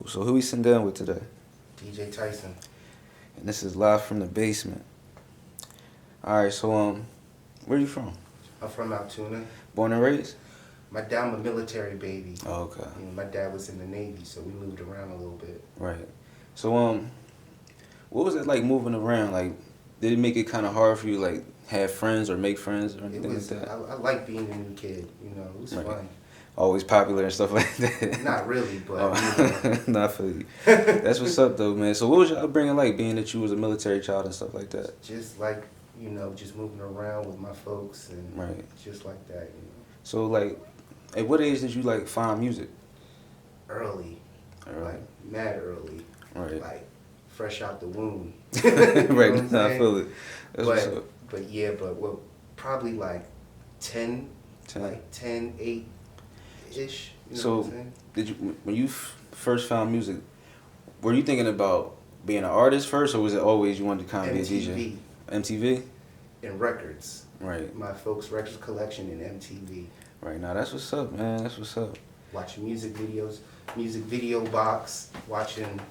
So who we sitting down with today? DJ TYSON. And this is live from the basement. All right, so where you from? I'm from Altoona. Born and raised? My dad, I'm a military baby. Oh, okay. You know, my dad was in the Navy, so we moved around a little bit. Right. So what was it like moving around? Like, did it make it kind of hard for you, like, have friends or make friends or anything like that? I like being a new kid. You know, it was fun. Always popular and stuff like that. Not really, but Not for you. That's what's up though, man. So what was your upbringing like, being that you was a military child and stuff like that? Just like, you know, just moving around with my folks and right. Just like that, you know. So like, at what age did you like find music? Early. Like mad early. Right. Like fresh out the womb. Right. I feel it. That's what's up. But probably like 10. Like 10, 8 ish. You know so what I'm saying? Did you, when you first found music, were you thinking about being an artist first, or was it always you wanted to kind of be a DJ? MTV? And records. Right. My folks' records collection in MTV. Right. Now that's what's up, man. That's what's up. Watching music videos, music video box, watching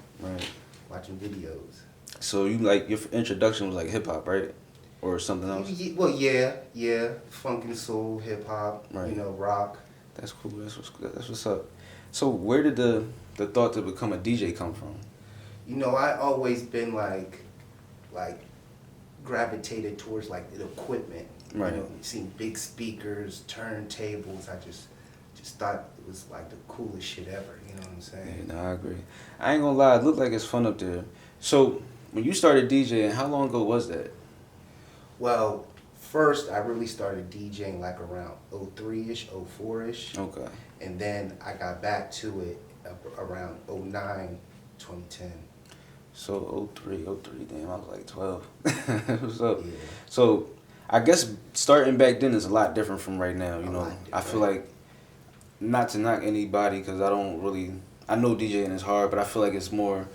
videos. So you like, your introduction was like hip hop, right? Or something else? Well, yeah. Funk and soul, hip hop, you know, rock. That's cool. That's what's up. So where did the thought to become a DJ come from? You know, I always been like gravitated towards like the equipment. Right. You know, seeing big speakers, turntables. I just thought it was like the coolest shit ever. You know what I'm saying? Yeah, no, I agree. I ain't gonna lie. It looked like it's fun up there. So when you started DJing, how long ago was that? Well, first I really started DJing like around 03-ish, 04-ish. Okay. And then I got back to it around 09, 2010. So 03, damn, I was like 12. What's up? Yeah. So I guess starting back then is a lot different from right now, you know. I feel like, not to knock anybody, because I know DJing is hard, but I feel like it's time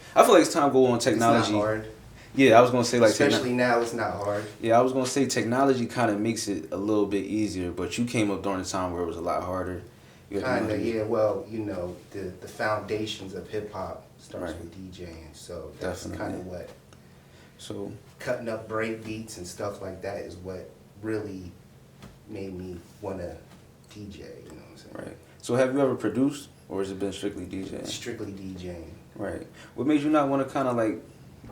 to go on technology. It's not hard. Yeah, I was gonna say like especially now it's not hard. Yeah, I was gonna say technology kind of makes it a little bit easier, but you came up during a time where it was a lot harder. Kinda, yeah. Well, you know, the foundations of hip hop starts with DJing, so that's kind of what. So cutting up break beats and stuff like that is what really made me wanna DJ. You know what I'm saying? Right. So have you ever produced, or has it been strictly DJing? Strictly DJing. Right. What made you not want to kind of like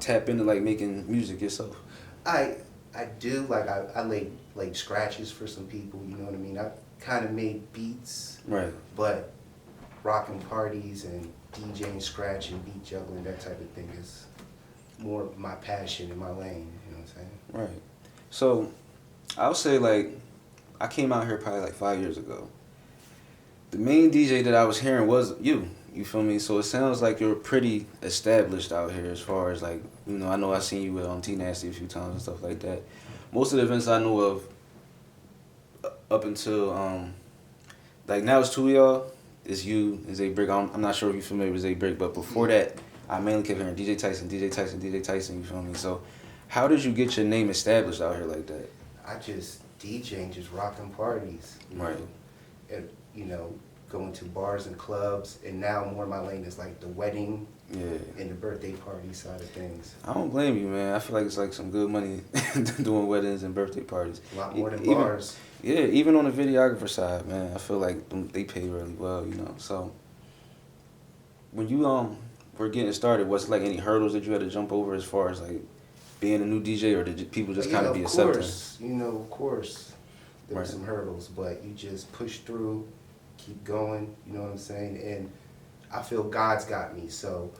tap into like making music yourself? I do, like I laid scratches for some people, you know what I mean? I kind of made beats, right? But rocking parties and DJing, scratch and beat juggling, that type of thing is more my passion and my lane, you know what I'm saying? Right. So I would say like I came out here probably like 5 years ago. The main DJ that I was hearing was you. You feel me? So it sounds like you're pretty established out here as far as like, you know, I know I seen you on T Nasty a few times and stuff like that. Most of the events I know of up until, like now it's two of y'all. It's you and Zay Brick. I'm not sure if you're familiar with Zay Brick, but before that, I mainly kept hearing DJ TYSON, DJ TYSON, DJ TYSON, you feel me? So how did you get your name established out here like that? I just DJing, just rocking parties. Right. And, you know, going to bars and clubs, and now more my lane is like the wedding and the birthday party side of things. I don't blame you, man. I feel like it's like some good money doing weddings and birthday parties. A lot more than bars. Yeah, even on the videographer side, man, I feel like they pay really well, you know. So when you were getting started, was it like any hurdles that you had to jump over as far as like being a new DJ, or did people just kind of be accepting? Of course, there were some hurdles, but you just push through. Keep going, you know what I'm saying? And I feel God's got me, so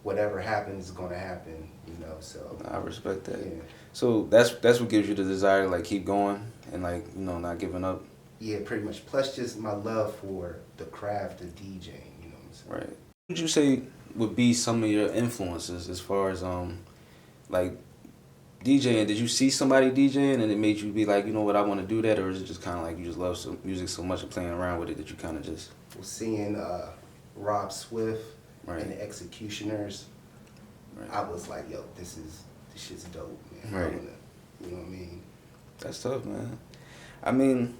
whatever happens is gonna happen, you know, so. I respect that. Yeah. So that's what gives you the desire to like keep going and like, you know, not giving up? Yeah, pretty much. Plus just my love for the craft of DJing, you know what I'm saying? Right. What would you say would be some of your influences as far as like DJing? Did you see somebody DJing and it made you be like, you know what, I want to do that? Or is it just kind of like you just love music so much and playing around with it that you kind of just... Well, seeing Rob Swift and the Executioners, I was like, yo, this shit's dope, man. Right. You know what I mean? That's tough, man. I mean,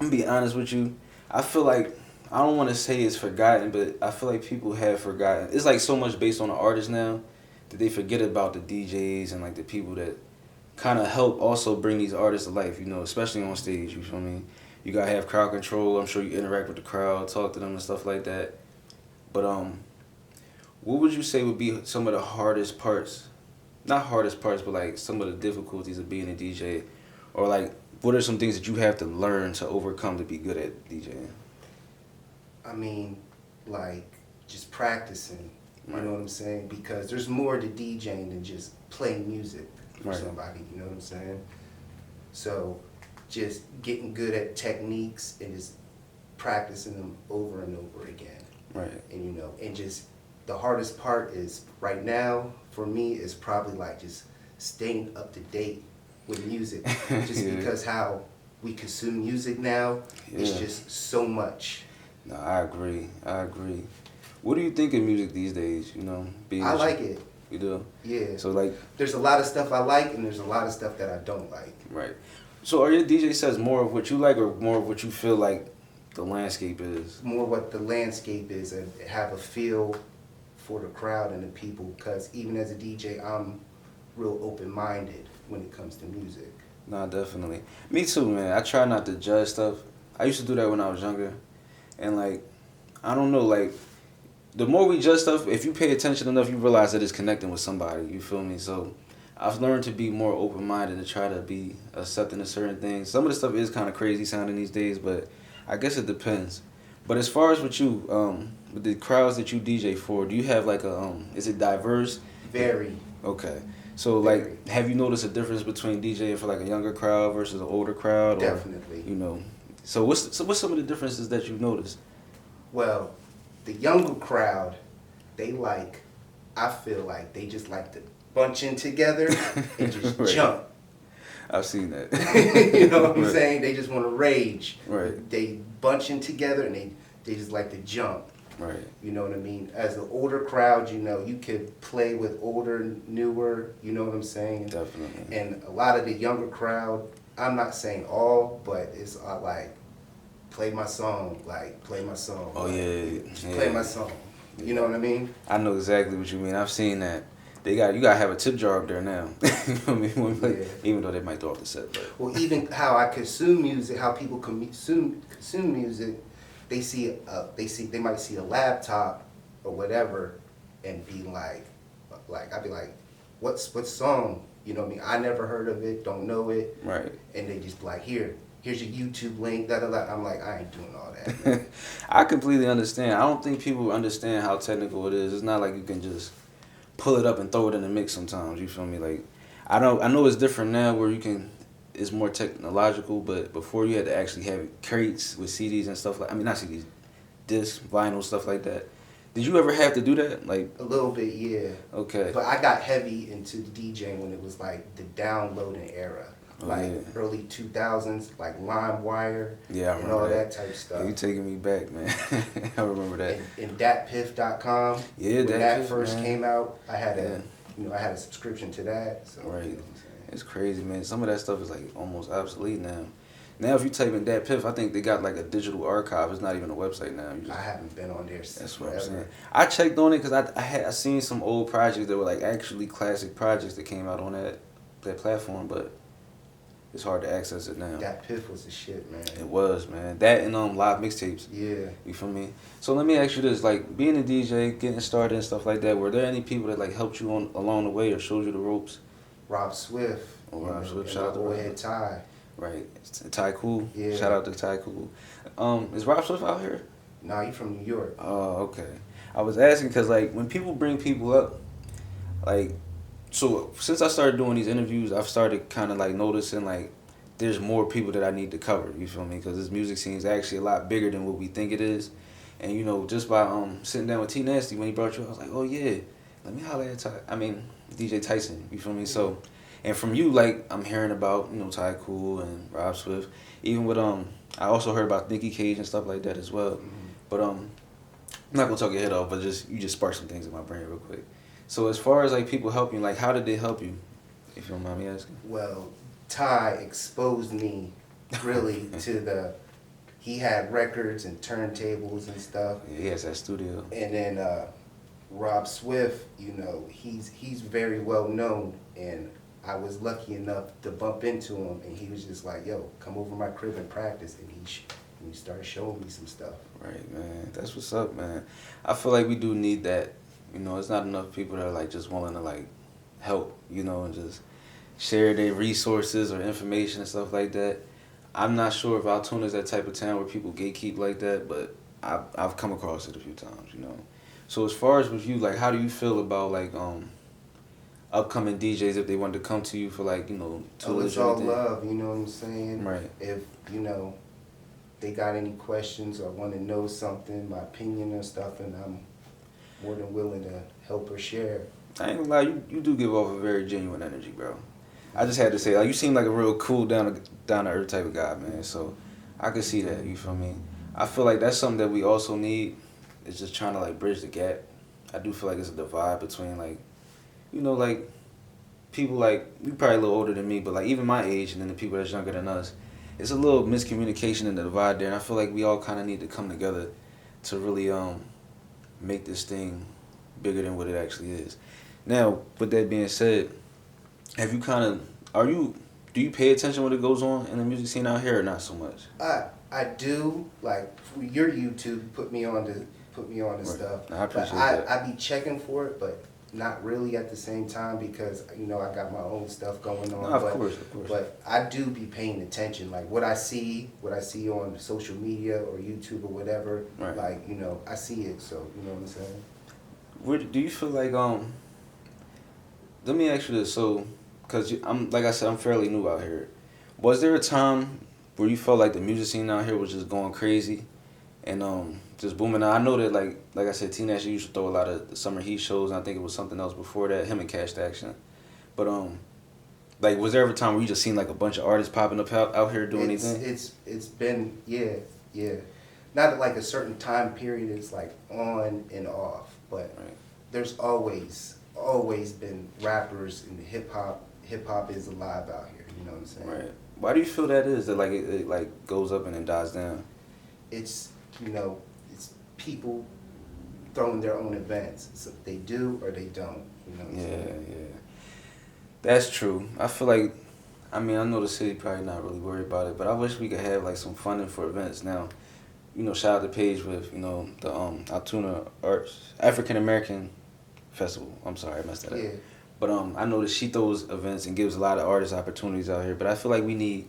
I'm gonna be honest with you. I feel like I don't want to say it's forgotten, but I feel like people have forgotten. It's like so much based on the artist now that they forget about the DJs and like the people that kind of help also bring these artists to life, you know, especially on stage, you feel me? You gotta have crowd control. I'm sure you interact with the crowd, talk to them and stuff like that. But what would you say would be some of the hardest parts? Not hardest parts, but like some of the difficulties of being a DJ, or like what are some things that you have to learn to overcome to be good at DJing? I mean, like just practicing. You know what I'm saying? Because there's more to DJing than just playing music for somebody. You know what I'm saying? So just getting good at techniques and just practicing them over and over again. Right. And you know, and just the hardest part is right now for me is probably like just staying up to date with music. Just because how we consume music now, it's just so much. No, I agree. What do you think of music these days? You know, I like it. You do? Yeah. So like, there's a lot of stuff I like, and there's a lot of stuff that I don't like. Right. So are your DJ sets more of what you like, or more of what you feel like the landscape is? More what the landscape is, and have a feel for the crowd and the people. Because even as a DJ, I'm real open-minded when it comes to music. Nah, definitely. Me too, man. I try not to judge stuff. I used to do that when I was younger, and like, I don't know, like, the more we judge stuff, if you pay attention enough, you realize that it's connecting with somebody. You feel me? So I've learned to be more open-minded, to try to be accepting of certain things. Some of the stuff is kind of crazy sounding these days, but I guess it depends. But as far as with you, with the crowds that you DJ for, do you have like a, is it diverse? Very. Okay. So like, have you noticed a difference between DJing for like a younger crowd versus an older crowd? Definitely. Or, you know, so what's some of the differences that you've noticed? Well, the younger crowd, they like, I feel like they just like to bunch in together and just jump. I've seen that. You know what I'm saying? They just want to rage. Right. They bunch in together and they just like to jump. Right. You know what I mean? As the older crowd, you know, you could play with older, newer, you know what I'm saying? Definitely. And a lot of the younger crowd, I'm not saying all, but it's like, play my song, play my song. Oh, like, play my song. You know what I mean? I know exactly what you mean. I've seen that. You gotta have a tip jar up there now. You know what I mean? When we play, even though they might throw off the set. But. Well, even how I consume music, how people consume music, they might see a laptop or whatever, and be like I'd be like, what song? You know what I mean? I never heard of it, don't know it. Right. And they just be like, here's your YouTube link, da da da. I'm like, I ain't doing all that. I completely understand. I don't think people understand how technical it is. It's not like you can just pull it up and throw it in the mix sometimes. You feel me? Like, I know it's different now where it's more technological, but before you had to actually have crates with CDs and stuff not CDs, discs, vinyl, stuff like that. Did you ever have to do that? Like a little bit, yeah. Okay. But I got heavy into DJing when it was like the downloading era. Early 2000s, like LimeWire, and all that type of stuff. Yeah, you taking me back, man. I remember that. And datpiff.com. Yeah, when that first man. came out, I had a subscription to that. So, right. You know what I'm saying? It's crazy, man. Some of that stuff is like almost obsolete now. Now, if you type in DatPiff, I think they got like a digital archive. It's not even a website now. I haven't been on there since. That's what I'm saying. I checked on it because I seen some old projects that were like actually classic projects that came out on that platform, but it's hard to access it now. DatPiff was the shit, man. It was, man. That and live mixtapes. Yeah. You feel me? So let me ask you this: like being a DJ, getting started and stuff like that. Were there any people that like helped you along the way or showed you the ropes? Rob Swift. Oh, Rob Swift. Shout out to Old Head Ty. Right. Ty Cool. Yeah. Shout out to Ty Cool. Is Rob Swift out here? Nah, you from New York. Oh, okay. I was asking because like when people bring people up, like. So since I started doing these interviews, I've started kind of like noticing like there's more people that I need to cover. You feel me? Because this music scene is actually a lot bigger than what we think it is. And you know, just by sitting down with T Nasty when he brought you, I was like, oh yeah, let me holler at DJ TYSON. You feel me? So, and from you, like I'm hearing about Ty Cool and Rob Swift. Even with I also heard about Nicky Cage and stuff like that as well. Mm-hmm. But I'm not gonna talk your head off, but you just sparked some things in my brain real quick. So as far as like people helping, like how did they help you, if you don't mind me asking? Well, Ty exposed me really to he had records and turntables and stuff. Yeah, he has that studio. And then Rob Swift, you know, he's very well known, and I was lucky enough to bump into him, and he was just like, "Yo, come over my crib and practice," and he started showing me some stuff. Right, man. That's what's up, man. I feel like we do need that. You know, it's not enough people that are like just willing to like help, you know, and just share their resources or information and stuff like that. I'm not sure if Altoona is that type of town where people gatekeep like that, but I've come across it a few times, you know. So as far as with you, like, how do you feel about like upcoming DJs if they wanted to come to you for like, you know, It's all love, you know what I'm saying? Right. If, you know, they got any questions or want to know something, my opinion and stuff, and I'm more than willing to help or share. I ain't gonna lie, you do give off a very genuine energy, bro. I just had to say, like, you seem like a real cool, down to earth type of guy, man. So I could see that. You feel me? I feel like that's something that we also need. Is just trying to like bridge the gap. I do feel like it's a divide between like, you know, like people like you probably a little older than me, but like even my age and then the people that's younger than us, it's a little miscommunication in the divide there. And I feel like we all kind of need to come together to really make this thing bigger than what it actually is. Now, with that being said, have you do you pay attention what it goes on in the music scene out here or not so much? I do, like, your YouTube put me on to Right. stuff. I appreciate that. I be checking for it, but not really at the same time because, you know, I got my own stuff going on. No, of course. But I do be paying attention. Like what I see on social media or YouTube or whatever, Right. like, you know, I see it, so you know what I'm saying? Where do you feel like let me ask you this, so cuz I'm like I said, I'm fairly new out here. Was there a time where you felt like the music scene out here was just going crazy and just booming? Now, I know that like I said, T-Nash used to throw a lot of the summer heat shows, and I think it was something else before that, him and Cash Action. But like, was there ever a time where you just seen like a bunch of artists popping up out here doing anything? It's been, yeah. Not at like a certain time period, it's like on and off, but Right. there's always been rappers in the hip hop is alive out here, you know what I'm saying? Right. Why do you feel that is, that like it like goes up and then dies down? It's, you know, it's people throwing their own events. So they do or they don't, you know what I'm saying? Yeah. That's true. I feel like, I mean, I know the city probably not really worried about it, but I wish we could have like some funding for events now. You know, shout out to Paige with, you know, the Altoona Arts African American Festival. I'm sorry, I messed that up. Yeah. But I know that she throws events and gives a lot of artists opportunities out here. But I feel like we need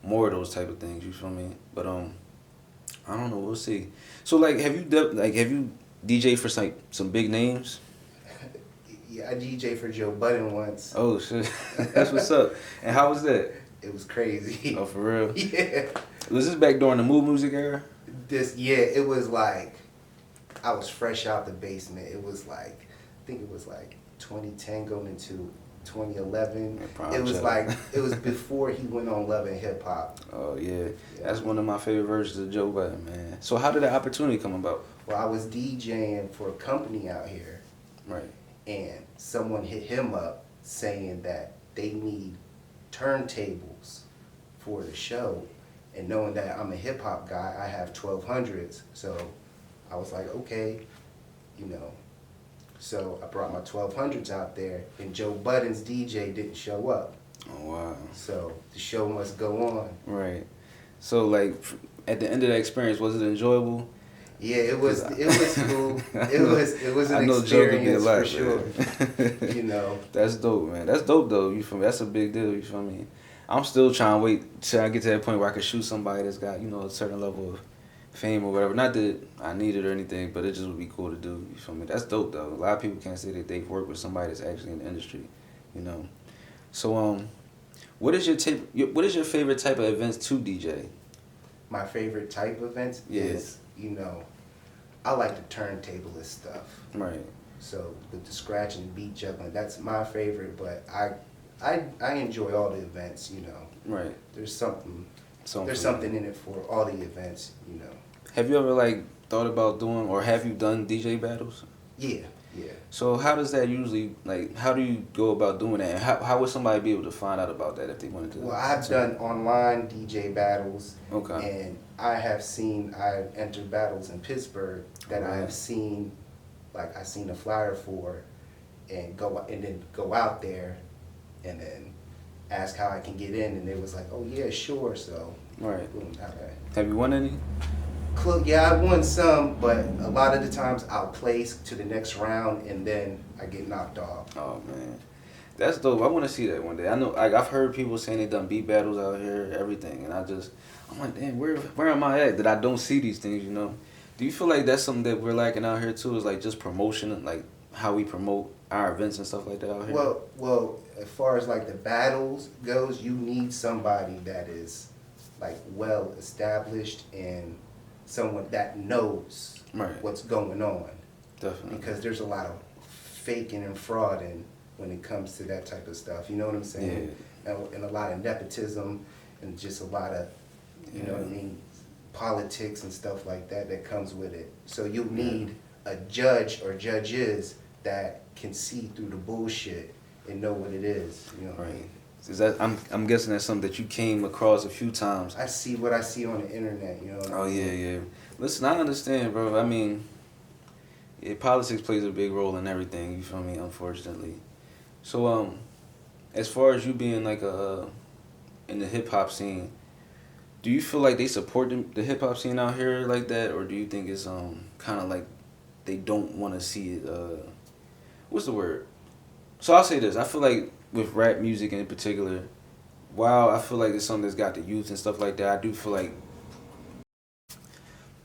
more of those type of things. You feel me? But I don't know. We'll see. So like, have you DJed for some big names? Yeah, I DJ for Joe Budden once. Oh shit, that's what's up. And how was that? It was crazy. Oh, for real? Yeah. Was this back during the Move Music era? It was like, I was fresh out the basement. It was like, I think it was like 2010 going into 2011. It was like, it was before he went on Love and Hip Hop. Oh yeah, that's one of my favorite versions of Joe Budden, man. So how did the opportunity come about? Well, I was DJing for a company out here. Right. And someone hit him up saying that they need turntables for the show. And knowing that I'm a hip hop guy, I have 1200s. So I was like, okay, you know. So I brought my 1200s out there, and Joe Budden's DJ didn't show up. Oh wow. So the show must go on. Right. So like, at the end of that experience, was it enjoyable? Yeah, it was cool. It was an experience for sure. You know. That's dope, man. That's dope though. You feel me? That's a big deal. You feel me? I'm still trying to wait till I get to that point where I can shoot somebody that's got, you know, a certain level of fame or whatever. Not that I need it or anything, but it just would be cool to do. You feel me? That's dope though. A lot of people can't say that they've worked with somebody that's actually in the industry. You know. So what is your favorite type of events to DJ? My favorite type of events is, you know, I like the turntablist stuff. Right. So with the scratch and beat juggling, that's my favorite. But I enjoy all the events. You know. Right. There's something in it for all the events. You know. Have you ever like thought about doing, or have you done DJ battles? Yeah. Yeah. So how does that usually, like, how do you go about doing that? And how would somebody be able to find out about that if they wanted to? Well, I've done online DJ battles. Okay. And I've entered battles in Pittsburgh that I have seen, like I seen a flyer for, and then go out there, and then ask how I can get in, and it was like, oh yeah, sure. So Right. boom, okay. Have you won any? Yeah, I won some, but a lot of the times I'll place to the next round and then I get knocked off. Oh man, that's dope. I want to see that one day. I know, like, I've heard people saying they done beat battles out here, everything, and I'm like, damn, where am I at that I don't see these things? You know? Do you feel like that's something that we're lacking out here too? Is like just promotion, and like how we promote our events and stuff like that out here? Well, as far as like the battles goes, you need somebody that is like well established and someone that knows what's going on. Definitely. Because there's a lot of faking and frauding when it comes to that type of stuff. You know what I'm saying? Yeah. And a lot of nepotism and just a lot of, you know what I mean, politics and stuff like that comes with it. So you need a judge or judges that can see through the bullshit and know what it is. You know what I mean? Is that I'm guessing that's something that you came across a few times. I see what I see on the internet, you know what I mean? Yeah. Listen, I understand, bro. I mean, politics plays a big role in everything, you feel me, unfortunately. So as far as you being like in the hip hop scene, do you feel like they support the hip hop scene out here like that, or do you think it's kind of like they don't want to see it what's the word? So I'll say this, I feel like with rap music in particular, while I feel like it's something that's got the youth and stuff like that, I do feel like,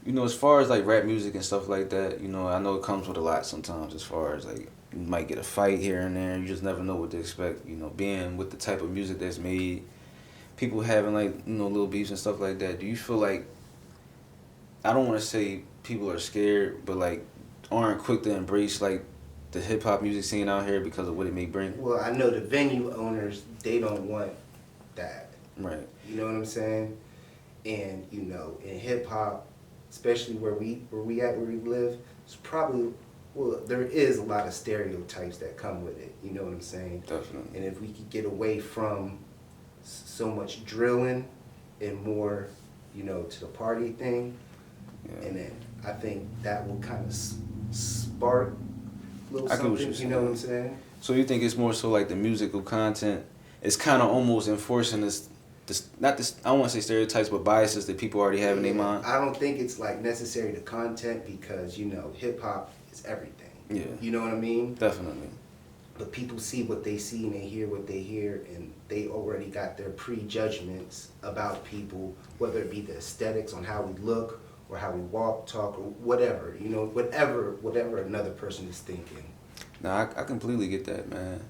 you know, as far as like rap music and stuff like that, you know, I know it comes with a lot sometimes as far as like you might get a fight here and there, you just never know what to expect, you know, being with the type of music that's made, people having like, you know, little beefs and stuff like that. Do you feel like, I don't want to say people are scared, but like aren't quick to embrace like the hip hop music scene out here because of what it may bring? Well, I know the venue owners, they don't want that. Right. You know what I'm saying? And you know, in hip hop, especially where we live, it's probably, well, there is a lot of stereotypes that come with it. You know what I'm saying? Definitely. And if we could get away from so much drilling and more, you know, to the party thing, and then I think that will kind of spark a little something. You know what I'm saying? So you think it's more so like the musical content? It's kind of almost enforcing this, I don't want to say stereotypes, but biases that people already have in their mind. I don't think it's like necessary the content because, you know, hip hop is everything. Yeah. You know what I mean? Definitely. But people see what they see and they hear what they hear, and they already got their prejudgments about people, whether it be the aesthetics on how we look or how we walk, talk, or whatever. You know, whatever another person is thinking. Nah, I completely get that, man.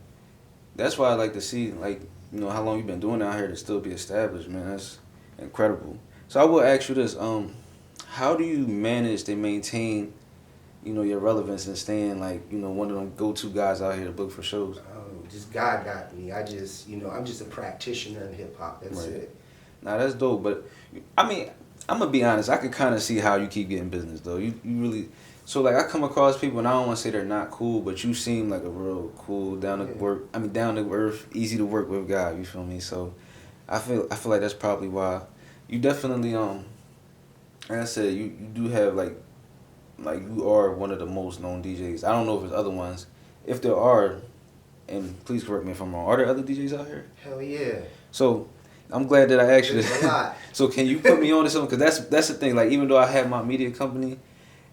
That's why I like to see, like, you know, how long you've been doing out here to still be established, man. That's incredible. So I will ask you this, how do you manage to maintain, you know, your relevance and staying like, you know, one of them go-to guys out here to book for shows? Just God got me. I'm just a practitioner in hip hop. That's it. Nah, that's dope. But I mean, I'm gonna be honest. I can kind of see how you keep getting business though. You really. So like I come across people and I don't want to say they're not cool, but you seem like a real cool, down to earth, easy to work with guy. You feel me? So I feel like that's probably why you definitely like I said, you do have like you are one of the most known DJs. I don't know if there's other ones. If there are, and please correct me if I'm wrong, are there other DJs out here? Hell yeah. So I'm glad that I asked you There's a lot. So can you put me on to something? Because that's the thing. Like even though I have my media company,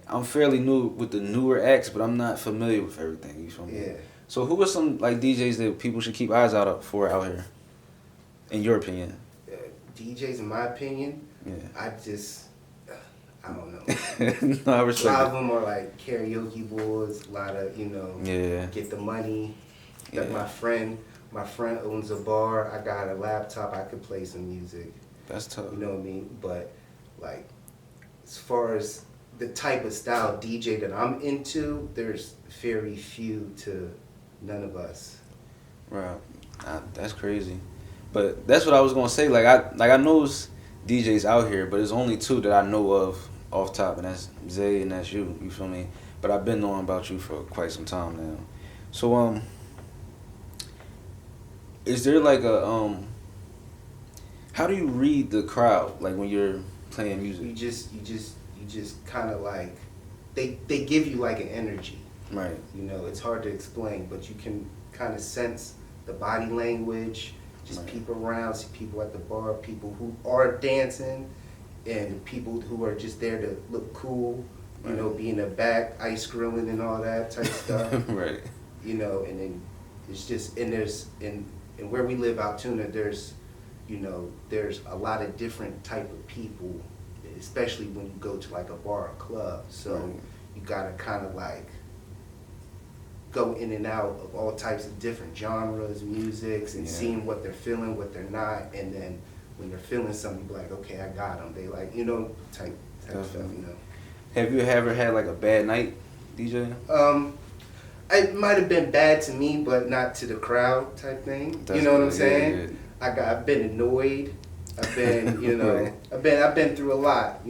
I'm fairly new with the newer acts, but I'm not familiar with everything. You feel me? Yeah. So who are some like DJs that people should keep eyes out for out here, in your opinion? DJs, in my opinion, Yeah. I don't know. No, I respect a lot of them are like karaoke boards. A lot of, you know, get the money. Like my friend owns a bar. I got a laptop. I could play some music. That's tough. You know what I mean? But like, as far as the type of style DJ that I'm into, there's very few to none of us. Right. That's crazy. But that's what I was gonna say. Like I know it's DJs out here, but there's only two that I know of off top, and that's Zay and that's you. You feel me? but I've been knowing about you for quite some time now. So is there like a how do you read the crowd like when you're playing music? You just kind of like they give you like an energy. Right. You know, it's hard to explain, but you can kind of sense the body language. Just right. People around, see people at the bar, people who are dancing, and people who are just there to look cool. You right. know, be in the back, ice grilling and all that type stuff. Right. You know, and then it's just and where we live, Altoona, there's a lot of different type of people, especially when you go to like a bar or club. So right. you gotta kind of like go in and out of all types of different genres, musics, and seeing what they're feeling, what they're not, and then when they're feeling something, you be like, okay, I got them. They like, type stuff, Have you ever had like a bad night DJing? It might have been bad to me, but not to the crowd type thing. That's you know good. What I'm saying? Yeah. I've been annoyed. I've been, right. I've been through a lot.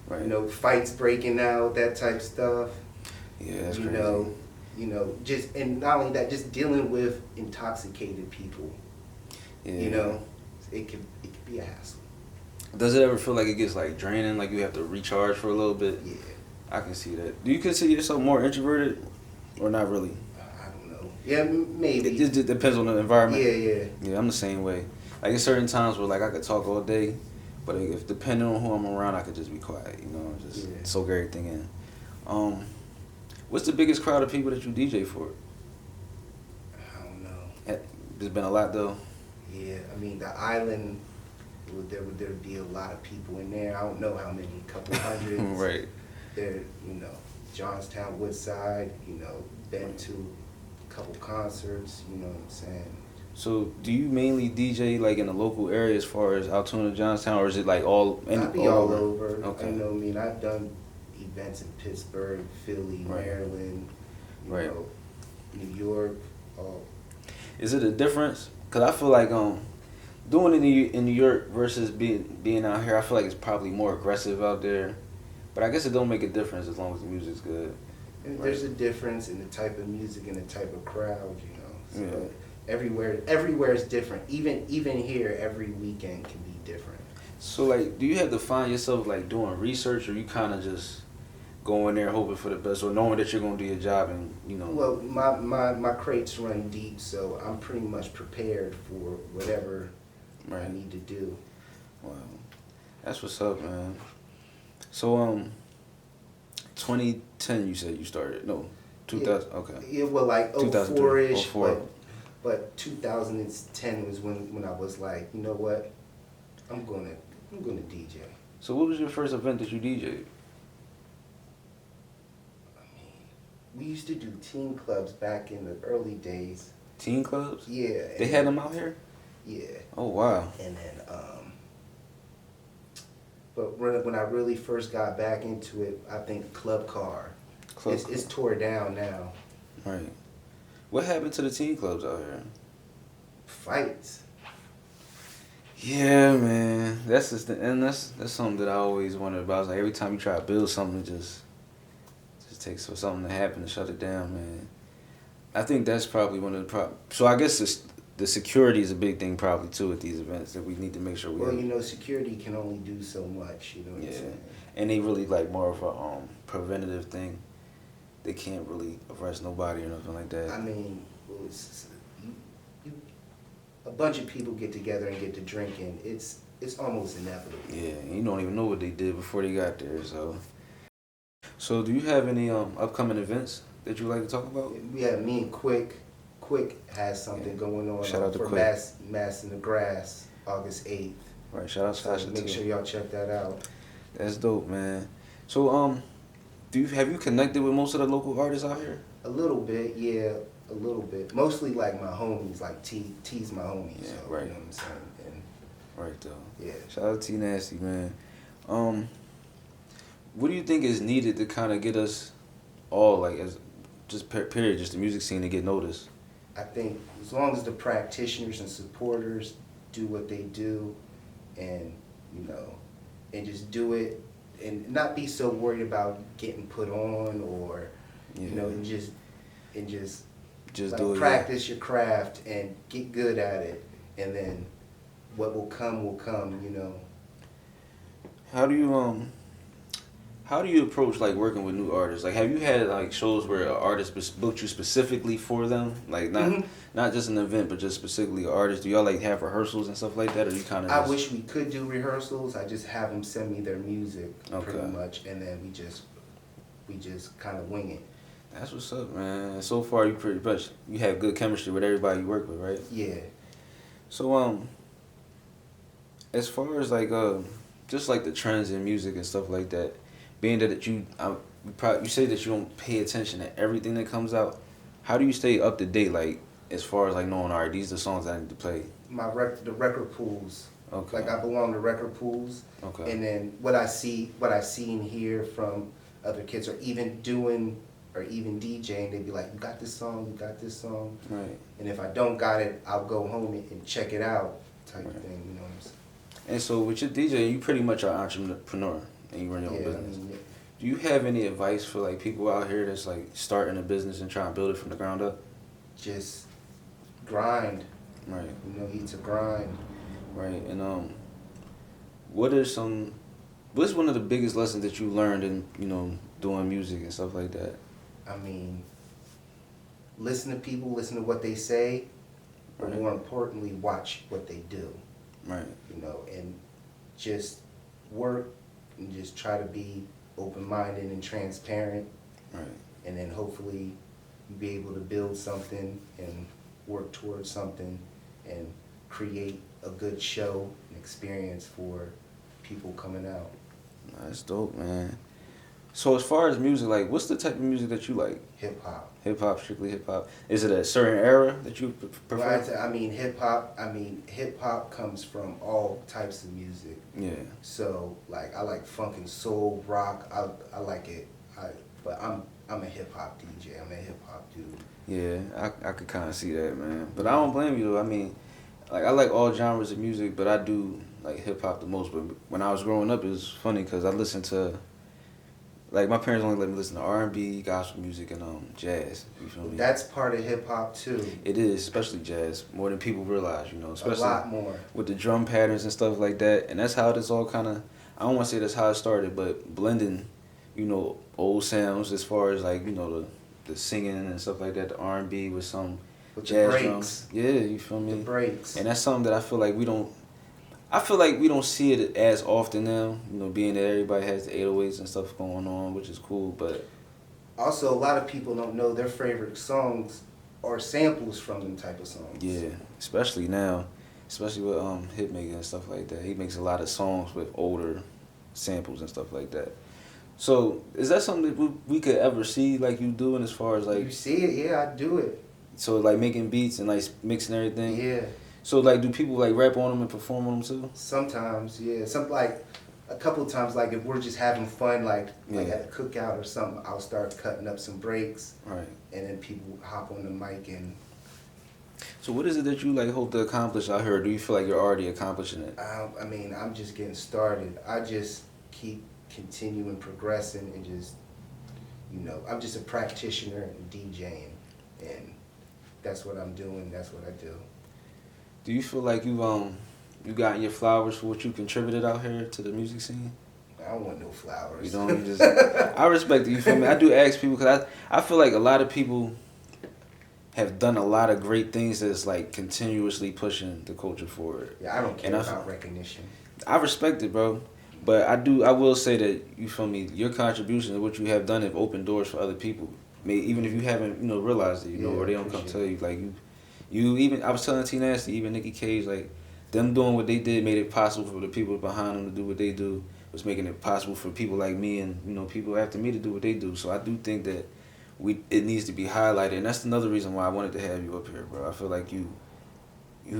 Right. Fights breaking out, that type of stuff. Yeah, that's crazy. Just and not only that, just dealing with intoxicated people. Yeah. It could be a hassle. Does it ever feel like it gets like draining, like you have to recharge for a little bit? Yeah. I can see that. Do you consider yourself more introverted or not really? I don't know. Yeah, maybe. It just depends on the environment. Yeah. Yeah, I'm the same way. Like, there's certain times where, like, I could talk all day, but if depending on who I'm around, I could just be quiet, just soak everything in. What's the biggest crowd of people that you DJ for? I don't know. There's been a lot, though. Yeah, I mean, the island, there would be a lot of people in there. I don't know how many, a couple hundreds. Right. There, Johnstown, Woodside, been to a couple concerts, you know what I'm saying? So, do you mainly DJ, like, in the local area as far as Altoona, Johnstown, or is it, like, all over? Okay. I've done events in Pittsburgh, Philly, right. Maryland, right. New York. Is it a difference? Because I feel like doing it in New York versus being out here, I feel like it's probably more aggressive out there. But I guess it don't make a difference as long as the music's good. And there's a difference in the type of music and the type of crowd, So yeah. Everywhere is different. Even here, every weekend can be different. So, like, do you have to find yourself, like, doing research, or you kind of just go in there hoping for the best, or knowing that you're going to do your job and, Well, my crates run deep, so I'm pretty much prepared for whatever I need to do. Wow. That's what's up, man. So, 2010 you said you started? No, 2000, yeah. Okay. Yeah, well, like 04-ish, 04. but 2010 was when I was like, you know what, I'm gonna DJ. So what was your first event that you DJ'd? We used to do teen clubs back in the early days. Teen clubs? Yeah. They had them out here? Yeah. Oh, wow. And then, but when I really first got back into it, I think Club Car. It's tore down now. Right. What happened to the teen clubs out here? Fights. Yeah, man. That's something that I always wondered about. It's like every time you try to build something, it just takes for something to happen to shut it down, man. I think that's probably one of the problems. So I guess the security is a big thing probably too at these events that we need to make sure we. Well, security can only do so much. You know what I'm saying? And they really like more of a preventative thing. They can't really arrest nobody or nothing like that. I mean, a bunch of people get together and get to drinking. It's almost inevitable. Yeah, you don't even know what they did before they got there. So do you have any upcoming events that you like to talk about? We have me and Quick. Quick has something going on Shout out to for Quick. Mass in the Grass, August 8th. Right, shout out to Sasha too. Make sure y'all check that out. That's dope, man. So have you connected with most of the local artists out here? A little bit, yeah, a little bit. Mostly like my homies, like T's my homies. Yeah, so, right. You know what I'm saying? And, right though. Yeah. Shout out to T Nasty, man. What do you think is needed to kind of get us all, like, as just period, just the music scene to get noticed? I think as long as the practitioners and supporters do what they do, and and just do it and not be so worried about getting put on or, you know, and just like do it, practice your craft and get good at it, and then what will come, you know. How do you approach like working with new artists? Like, have you had like shows where an artist booked you specifically for them? Like not just an event, but just specifically an artist. Do y'all like have rehearsals and stuff like that, or you kind of? I wish we could do rehearsals. I just have them send me their music pretty much, and then we just kind of wing it. That's what's up, man. So far, you pretty much you have good chemistry with everybody you work with, right? Yeah. So as far as like just like the trends in music and stuff like that, being that you say that you don't pay attention to everything that comes out, how do you stay up to date? Like as far as like knowing, all right, these are the songs I need to play. The record pools. Okay. Like I belong to record pools. Okay. And then what I see and hear from other kids, or even DJing, they'd be like, "You got this song, you got this song." Right. And if I don't got it, I'll go home and check it out, type of thing. You know what I'm saying? And so with your DJ, you pretty much are an entrepreneur and you run your own business. I mean, Do you have any advice for like people out here that's like starting a business and trying to build it from the ground up? just grind. Right. You know, it's a grind. Right. And what's one of the biggest lessons that you learned in, you know, doing music and stuff like that? I mean, listen to people, listen to what they say, but more importantly, watch what they do. Right. You know, and just work and just try to be open-minded and transparent. Right. And then hopefully you'll be able to build something and work towards something and create a good show and experience for people coming out. That's dope, man. So as far as music, like, what's the type of music that you like? Hip hop. Hip hop, strictly hip hop. Is it a certain era that you prefer? Well, I mean, hip hop comes from all types of music. Yeah. So like, I like funk and soul, rock. I like it. But I'm a hip hop DJ. I'm a hip hop dude. Yeah, I could kind of see that, man. But I don't blame you though. I mean, like, I like all genres of music, but I do like hip hop the most. But when I was growing up, it was funny because I listened to, like, my parents only let me listen to R&B, gospel music, and jazz. You feel me? That's part of hip hop too. It is, especially jazz, more than people realize. You know, especially a lot more with the drum patterns and stuff like that. And that's how this all kind of, I don't want to say that's how it started, but blending, you know, old sounds as far as like, you know, the singing and stuff like that, the R&B with some with jazz the breaks. drums. Yeah, you feel me? The breaks. And that's something that I feel like we don't see it as often now, you know, being that everybody has the 808s and stuff going on, which is cool, but also a lot of people don't know their favorite songs or samples from them type of songs. Yeah, especially now, especially with Hitmaker and stuff like that. He makes a lot of songs with older samples and stuff like that. So, is that something that we could ever see, like, you doing as far as, like... You see it? Yeah, I do it. So, like, making beats and, like, mixing everything? Yeah. So, like, do people, like, rap on them and perform on them, too? Sometimes, yeah. Like, a couple of times, like, if we're just having fun, like at a cookout or something, I'll start cutting up some breaks. Right. And then people hop on the mic and... So, what is it that you, like, hope to accomplish out here? Or do you feel like you're already accomplishing it? I mean, I'm just getting started. I just keep continuing progressing and just, you know, I'm just a practitioner and DJing, and that's what I'm doing. That's what I do. Do you feel like you gotten your flowers for what you contributed out here to the music scene? I don't want no flowers. You don't. You just. I respect it. You feel me? I do ask people because I feel like a lot of people have done a lot of great things that's like continuously pushing the culture forward. Yeah, I don't care about recognition. I respect it, bro. But I will say that, you feel me, your contribution and what you have done have opened doors for other people. I mean, even if you haven't, you know, realized it, you know, or they don't come tell you, like, you even, I was telling T Nasty, even Nicki Cage, like, them doing what they did made it possible for the people behind them to do what they do, was making it possible for people like me and, you know, people after me to do what they do. So I do think that it needs to be highlighted, and that's another reason why I wanted to have you up here, bro. I feel like you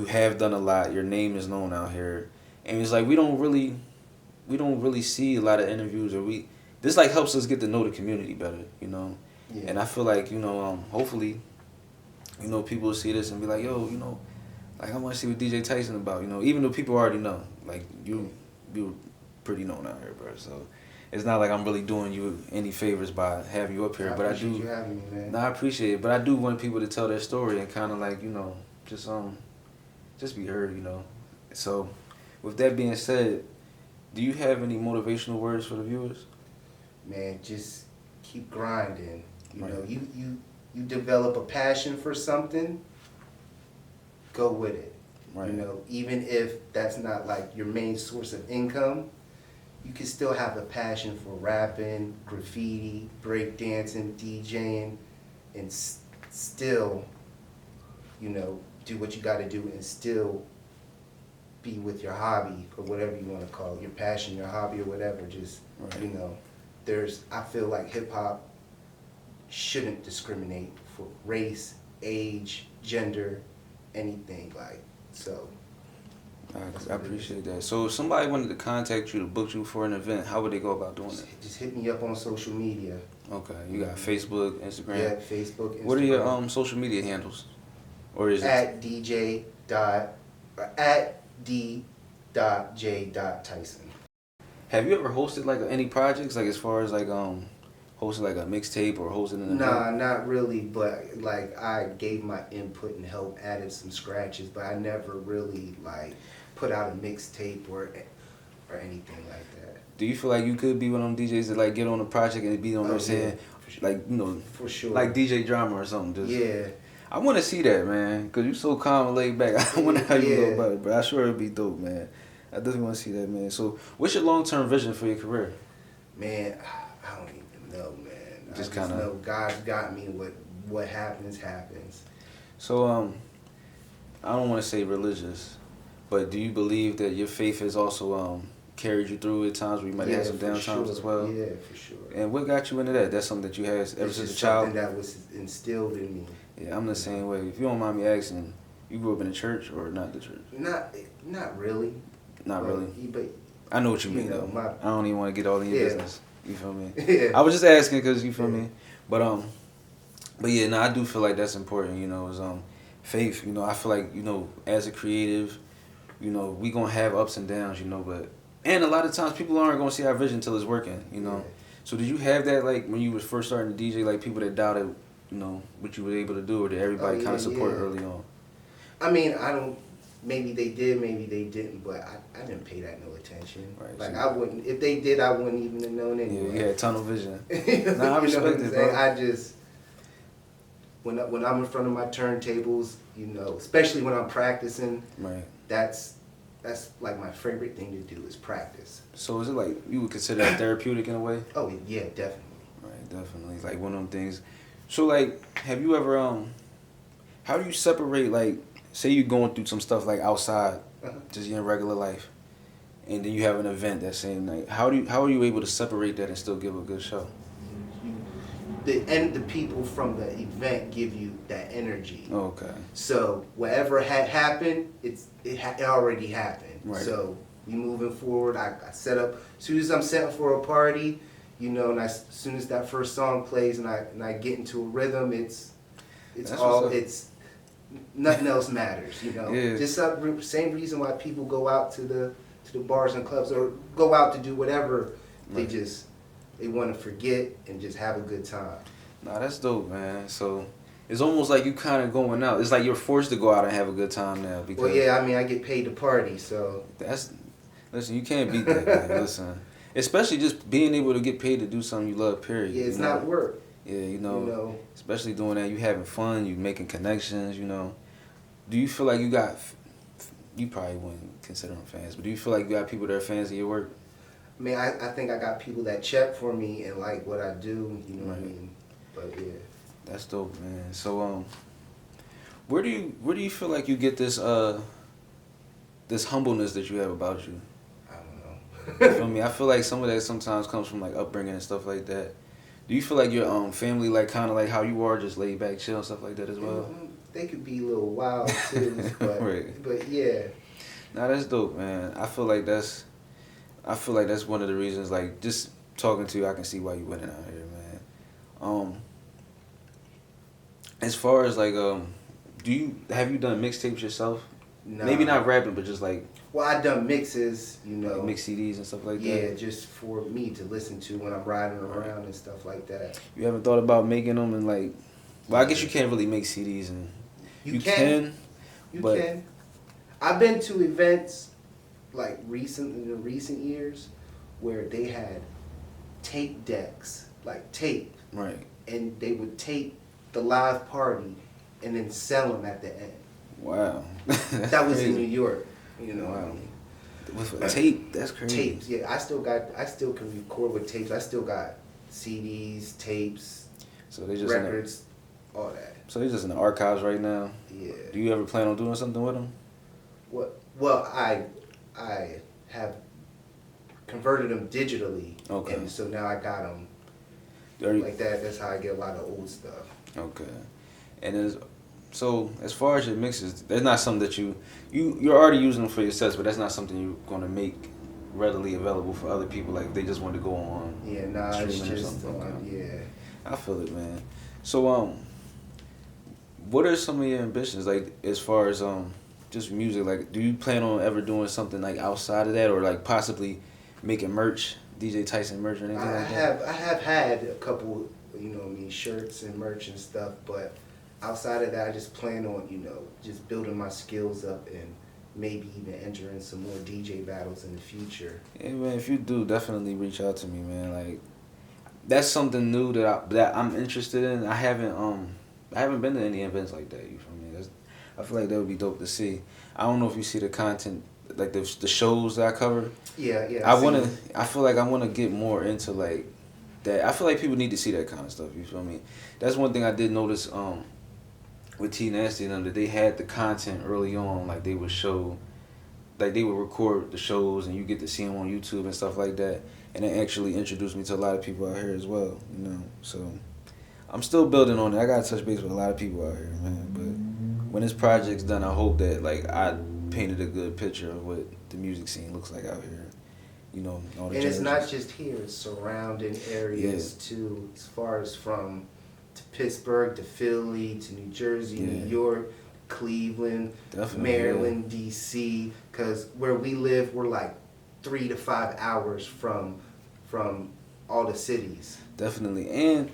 have done a lot, your name is known out here, and it's like we don't really see a lot of interviews, or this like helps us get to know the community better, you know. Yeah. And I feel like, you know, hopefully, you know, people will see this and be like, yo, you know, like, I want to see what DJ TYSON about, you know, even though people already know, like, you're pretty known out here, bro. So it's not like I'm really doing you any favors by having you up here. But I do. You having me, man. No, I appreciate it, but I do want people to tell their story and kind of like just be heard, So, with that being said, do you have any motivational words for the viewers? Man, just keep grinding. You know, you develop a passion for something, go with it. Right. You know, even if that's not like your main source of income, you can still have a passion for rapping, graffiti, breakdancing, DJing, and still, do what you got to do and still be with your hobby or whatever you want to call it, your passion, your hobby or whatever. Just, I feel like hip hop shouldn't discriminate for race, age, gender, anything so. I appreciate that. So if somebody wanted to contact you to book you for an event, how would they go about doing it? Just hit me up on social media. Okay, you got Facebook, Instagram? Yeah, Facebook, Instagram. What are your social media handles? Or is at DJ at D.J.Tyson. Have you ever hosted like any projects, like as far as like hosted like a mixtape or hosted an event? Nah, not really, but like I gave my input and help, added some scratches, but I never really like put out a mixtape or anything like that. Do you feel like you could be one of them DJs that like get on a project and be on there saying, like, for sure, like DJ Drama or something? Yeah. I want to see that, man, because you're so calm and laid back. I wonder how you go about it, but I sure it'd be dope, man. I definitely want to see that, man. So, what's your long-term vision for your career? Man, I don't even know, man. Just kind of know God's got me. What happens, happens. So, I don't want to say religious, but do you believe that your faith has also carried you through at times where you might have some down times as well? Yeah, for sure. And what got you into that? That's something that you had ever since a child? Something that was instilled in me. Yeah, I'm the same way. If you don't mind me asking, you grew up in the church or not the church? Not really. Not really. But I know what you mean, though. I don't even want to get all in your business. You feel me? Yeah. I was just asking because you feel me. But yeah, no, I do feel like that's important. Is faith. I feel like as a creative, we gonna have ups and downs. And a lot of times people aren't gonna see our vision until it's working. Yeah. So did you have that like when you was first starting to DJ, like people that doubted, what you were able to do, or did everybody kind of support early on? I mean, I don't. Maybe they did, maybe they didn't, but I didn't pay that no attention. Right, like I wouldn't. If they did, I wouldn't even have known anyway. Yeah, you had tunnel vision. Nah, I respect it, bro. I just when I'm in front of my turntables, especially when I'm practicing. Right. That's like my favorite thing to do is practice. So is it like you would consider that therapeutic in a way? Oh yeah, definitely. Right, definitely. It's like one of them things. So like, have you ever how do you separate, like, say you're going through some stuff like outside, just in regular life, and then you have an event that same night. How are you able to separate that and still give a good show? The people from the event give you that energy. Okay. So whatever had happened, it already happened. Right. So we moving forward. I set up as soon as I'm setting for a party, and as soon as that first song plays and I get into a rhythm, it's nothing else matters. Yeah. Just same reason why people go out to the bars and clubs or go out to do whatever. Right. They want to forget and just have a good time. Nah, that's dope, man. So it's almost like you kind of going out. It's like you're forced to go out and have a good time now. Because well, yeah, I mean, I get paid to party, so. Listen, you can't beat that, man. Listen. Especially just being able to get paid to do something you love, period. Yeah, it's not work. Yeah, especially doing that, you having fun, you making connections, Do you feel like you probably wouldn't consider them fans, but do you feel like you got people that are fans of your work? I mean, I think I got people that check for me and like what I do, what I mean? But yeah. That's dope, man. So, where do you feel like you get this this humbleness that you have about you? I don't know. You feel me? I feel like some of that sometimes comes from like upbringing and stuff like that. Do you feel like your family like kind of like how you are, just laid back, chill, and stuff like that as well? They could be a little wild too, but right. But yeah. Nah, that's dope, man. I feel like that's one of the reasons. Like just talking to you, I can see why you went out here, man. As far as like, have you done mixtapes yourself? Nah. Maybe not rapping, but just like. Well, I done mixes, you know. Like mix CDs and stuff like that. Yeah, just for me to listen to when I'm riding around and stuff like that. You haven't thought about making them and like. Well, I guess you can't really make CDs and. You can. I've been to events like in the recent years where they had tape decks, like tape. Right. And they would tape the live party and then sell them at the end. Wow. That was in New York, you know. Wow. With tape, that's crazy. Tapes, yeah. I still can record with tapes. I still got CDs, tapes, so they just records, all that. So they're just in the archives right now. Yeah. Do you ever plan on doing something with them? What? Well, I have converted them digitally. Okay. And so now I got them like that. That's how I get a lot of old stuff. Okay. And so as far as your mixes, that's not something that you're already using them for your sets, but that's not something you're gonna make readily available for other people. Like they just want to go on. Yeah, nah, it's just yeah. I feel it, man. So what are some of your ambitions, like as far as just music? Like, do you plan on ever doing something like outside of that, or like possibly making merch, DJ TYSON merch or anything like that? I have had a couple, shirts and merch and stuff, but outside of that, I just plan on, just building my skills up and maybe even entering some more DJ battles in the future. Yeah, man, if you do, definitely reach out to me, man. Like, that's something new that I'm interested in. I haven't been to any events like that. You feel me? I feel like that would be dope to see. I don't know if you see the content, like the shows that I cover. Yeah. I feel like I wanna get more into like that. I feel like people need to see that kind of stuff. You feel me? That's one thing I did notice. With T Nasty and them, that they had the content early on. Like they would show, like they would record the shows, and you get to see them on YouTube and stuff like that. And it actually introduced me to a lot of people out here as well. So I'm still building on it. I gotta touch base with a lot of people out here, man. But when this project's done, I hope that like I painted a good picture of what the music scene looks like out here. All the. And it's not just here; it's surrounding areas too, as far as from to Pittsburgh to Philly to New Jersey, New York, Cleveland, Maryland, DC. Because where we live, we're like 3 to 5 hours from all the cities. Definitely, and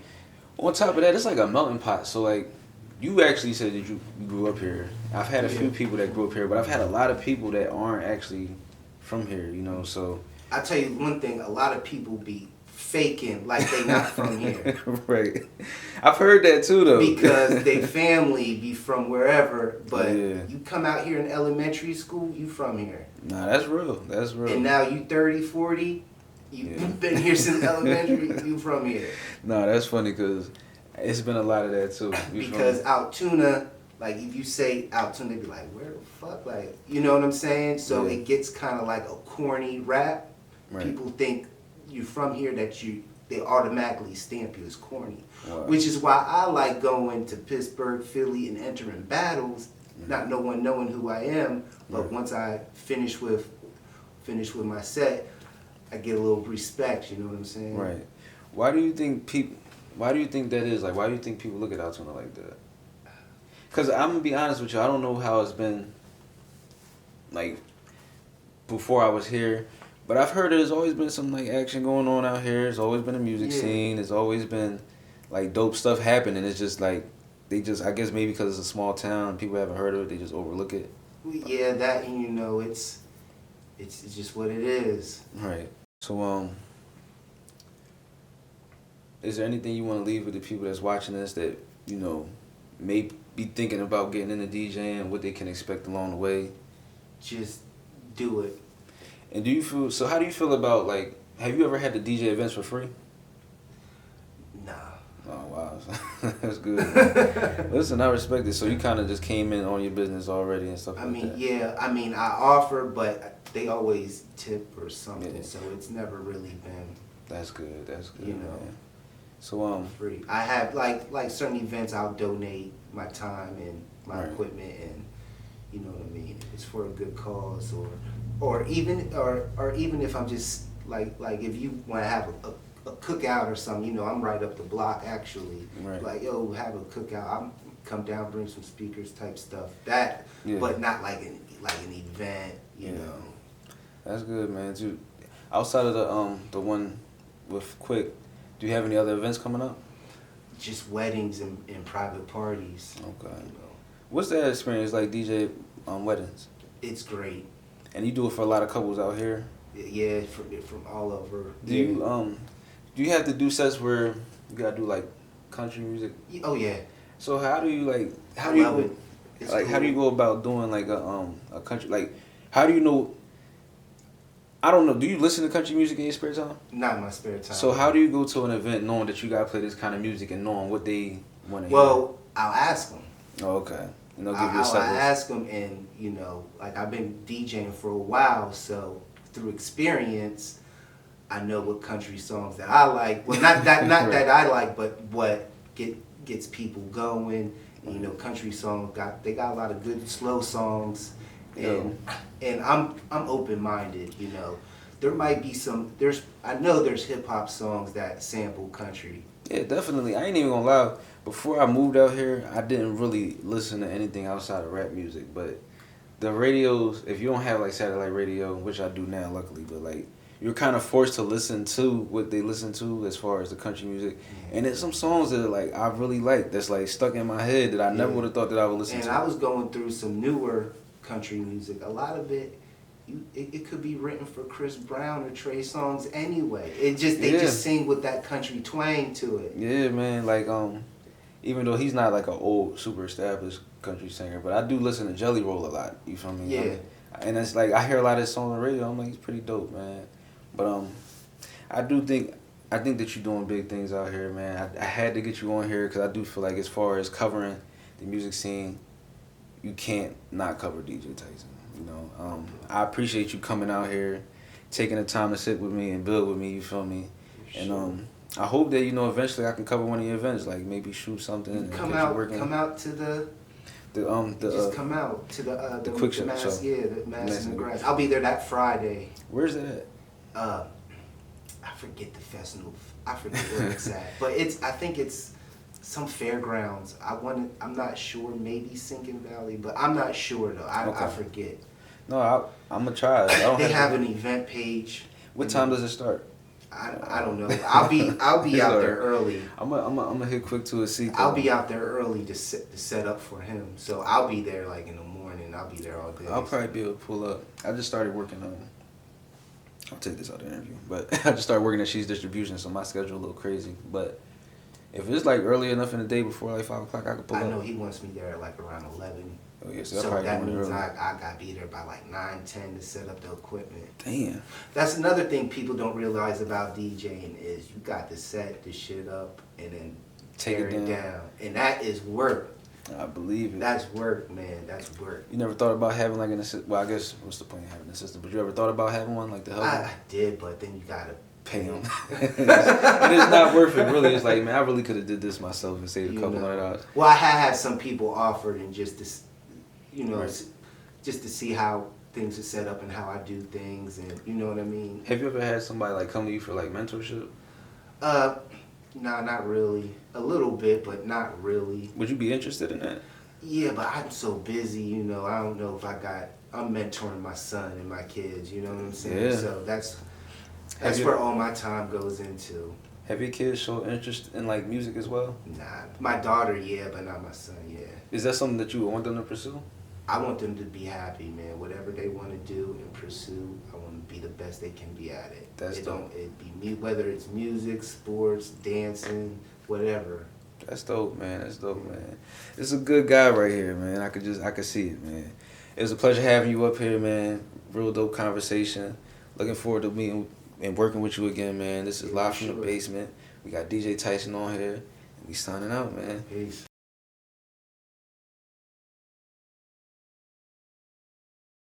on top of that, it's like a melting pot. So like, you actually said that you grew up here. I've had a few people that grew up here, but I've had a lot of people that aren't actually from here. So I tell you one thing: a lot of people be faking like they not from here. Right. I've heard that too, though. Because they family be from wherever, but you come out here in elementary school, you from here. Nah, that's real. That's real. And now you 30, 40, you've been here since elementary, you from here. Nah, that's funny because it's been a lot of that too. Because Altoona, like if you say Altoona, they be like, where the fuck? Like, you know what I'm saying? So it gets kind of like a corny rap. Right. People think you're from here they automatically stamp you as corny. Wow. Which is why I like going to Pittsburgh, Philly, and entering battles, not no one knowing who I am, but once I finish with my set, I get a little respect, you know what I'm saying? Right. Why do you think that is? Like, why do you think people look at Altoona like that? Because I'm going to be honest with you, I don't know how it's been, like, before I was here. But I've heard there's always been some like action going on out here. There's always been a music scene. There's always been like dope stuff happening. It's just like I guess maybe because it's a small town, people haven't heard of it. They just overlook it. Yeah, that it's just what it is. Right. So is there anything you want to leave with the people that's watching this that may be thinking about getting into DJing and what they can expect along the way? Just do it. And how do you feel about, like, have you ever had to DJ events for free? Nah. Oh, wow. That's good. Listen, I respect it. So you kind of just came in on your business already and stuff like that? Yeah. I offer, but they always tip or something, so it's never really been... That's good, man. So, free. I have, like certain events, I'll donate my time and my equipment, and, you know what I mean? It's for a good cause, or even if I'm just like if you want to have a cookout or something, I'm right up the block actually. Right. Like, yo, have a cookout. come down, bring some speakers type stuff. That, Yeah. but not like an event, you know. That's good, man. Dude, outside of the one with Quick, do you have any other events coming up? Just weddings and private parties. Okay. You know. What's that experience like, DJ weddings? It's great. And you do it for a lot of couples out here? Yeah, from all over. Do you have to do sets where you gotta do like country music? Oh yeah. So how do you how do you go about doing like a country, like how do you know? I don't know. Do you listen to country music in your spare time? Not in my spare time. So how do you go to an event knowing that you gotta play this kind of music and knowing what they want to hear? Well, I'll ask them. Oh, okay. And they'll give you a I'll set list. ask them, and you know, like I've been DJing for a while, so through experience, I know what country songs that I like. Well, not that that I like, but what gets people going. And, you know, country songs got a lot of good slow songs, and I'm open minded. You know, there might be I know there's hip hop songs that sample country. Yeah, definitely. I ain't even gonna lie. Before I moved out here, I didn't really listen to anything outside of rap music. But the radios, if you don't have like satellite radio, which I do now, luckily, but like you're kind of forced to listen to what they listen to as far as the country music. And there's some songs that like I really like that's like stuck in my head that I never would have thought that I would listen to. And I was going through some newer country music. A lot of it. It could be written for Chris Brown or Trey Songz anyway. They just sing with that country twang to it. Yeah, man. Like even though he's not like an old super established country singer, but I do listen to Jelly Roll a lot. You feel me? Yeah. And it's like I hear a lot of his songs on the radio. I'm like, he's pretty dope, man. But I think that you're doing big things out here, man. I had to get you on here because I do feel like as far as covering the music scene, you can't not cover DJ Tyson. You know, I appreciate you coming out here, taking the time to sit with me and build with me. You feel me? Sure. And I hope that eventually I can cover one of your events, like maybe shoot something. And come out to the come out to the quick show. The Mass in the Grass. I'll be there that Friday. Where's that at? I forget the festival. I forget where it's at, but I think it's some fairgrounds. I'm not sure. Maybe Sinking Valley, but I'm not sure though. I forget. No, I'm gonna try. They have an event page. What time does it start? I don't know. I'll be out there early. I'm gonna hit quick to a seat. I'll be out there early to set up for him. So I'll be there like in the morning. I'll be there all day. I'll probably be able to pull up. I just started working on. I'll take this out of the interview, but I just started working at She's Distribution, so my schedule a little crazy. But if it's like early enough in the day before like 5 o'clock, I could pull up. I know he wants me there at like around 11. Oh yeah, so that means I got to be there by like 9, 10 to set up the equipment. Damn. That's another thing people don't realize about DJing is you got to set the shit up and then tear it down. And that is work. I believe it. That's work, man. That's work. You never thought about having like an assistant? Well, I guess what's the point of having an assistant? But you ever thought about having one like to help? I did, but then you got to pay them. And it's not worth it, really. It's like, man, I really could have did this myself and saved a couple $100. Well, I had some people offered and just to, just to see how things are set up and how I do things, and you know what I mean. Have you ever had somebody like come to you for like mentorship? No, not really. A little bit, but not really. Would you be interested in that? Yeah, but I'm so busy, I don't know if I'm mentoring my son and my kids, you know what I'm saying? Yeah. So that's where all my time goes into. Have your kids shown interest in like music as well? Nah, my daughter, yeah, but not my son, yeah. Is that something that you would want them to pursue? I want them to be happy, man. Whatever they want to do and pursue, I want to be the best they can be at it. That's dope. It be whether it's music, sports, dancing, whatever. That's dope, man. That's dope, man. This is a good guy right here, man. I could see it, man. It was a pleasure having you up here, man. Real dope conversation. Looking forward to meeting and working with you again, man. This is Live from the Basement. We got DJ Tyson on here. And we signing out, man. Peace.